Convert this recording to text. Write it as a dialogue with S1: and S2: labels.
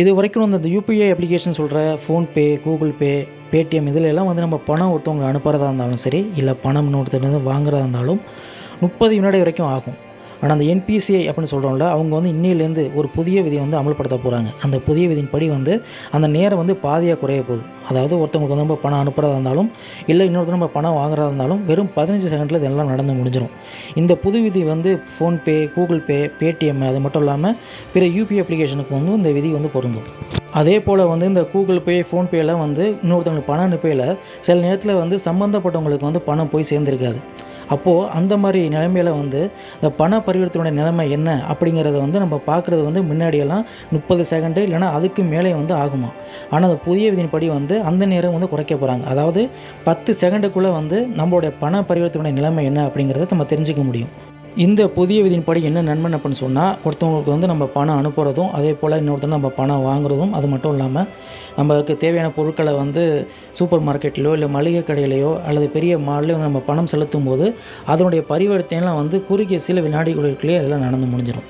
S1: இது வரைக்கும் இந்த யூபிஐ அப்ளிகேஷன் சொல்கிற ஃபோன்பே, கூகுள் பே, பேடிஎம் இதில் எல்லாம் வந்து நம்ம பணம் ஒருத்தவங்க அனுப்புறதா இருந்தாலும் சரி, இல்லை பணம் இன்னொருத்தர் வாங்குறதா இருந்தாலும் 30 வினாடி வரைக்கும் ஆகும். ஆனால் அந்த என்பிசிஐ அப்படின்னு சொல்கிறோம்ல, அவங்க வந்து இன்னையிலேருந்து ஒரு புதிய விதியை வந்து அமல்படுத்த போகிறாங்க. அந்த புதிய விதியின்படி வந்து அந்த நேரம் வந்து பாதியாக குறைய போகுது. அதாவது ஒருத்தவங்களுக்கு வந்து நம்ம பணம் அனுப்புறதா இருந்தாலும், இல்லை இன்னொருத்தர் நம்ம பணம் வாங்குறதா இருந்தாலும் வெறும் 15 செகண்டில் இதெல்லாம் நடந்து முடிஞ்சிடும். இந்த புது விதி வந்து ஃபோன்பே, கூகுள் பே, பேடிஎம் அது மட்டும் இல்லாமல் பிற யூபிஐ அப்ளிகேஷனுக்கு வந்து இந்த விதி வந்து பொருந்தும். அதே போல் வந்து இந்த கூகுள் பே, ஃபோன்பேலாம் வந்து இன்னொருத்தவங்களுக்கு பணம் அனுப்பையில் சில நேரத்தில் வந்து சம்மந்தப்பட்டவங்களுக்கு வந்து பணம் போய் சேர்ந்துருக்காது. அப்போது அந்த மாதிரி நிலைமையில் வந்து இந்த பண பரிவர்த்தனை நிலைமை என்ன அப்படிங்கிறத வந்து நம்ம பார்க்குறது வந்து முன்னாடியெல்லாம் 30 செகண்டு இல்லைனா அதுக்கு மேலே வந்து ஆகுமா. ஆனால் அந்த புதிய விதியின்படி வந்து அந்த நேரம் வந்து குறைக்க போகிறாங்க. அதாவது 10 செகண்டுக்குள்ளே வந்து நம்மளுடைய பண பரிவர்த்தனை நிலைமை என்ன அப்படிங்கிறத நம்ம தெரிஞ்சுக்க முடியும். இந்த புதிய விதியின்படி என்ன நன்மை அப்படின்னு சொன்னால், ஒருத்தவங்களுக்கு வந்து நம்ம பணம் அனுப்புகிறதும், அதே போல் இன்னொருத்தர் நம்ம பணம் வாங்குறதும், அது மட்டும் இல்லாமல் நமக்கு தேவையான பொருட்களை வந்து சூப்பர் மார்க்கெட்லையோ இல்லை மளிகை கடையிலையோ அல்லது பெரிய மால்லையோ வந்து நம்ம பணம் செலுத்தும் போது அதனுடைய பரிவர்த்தனைலாம் வந்து குறுகிய சில வினாடிகளுக்குள்ளேயே எல்லாம் நடந்து முடிஞ்சிடும்.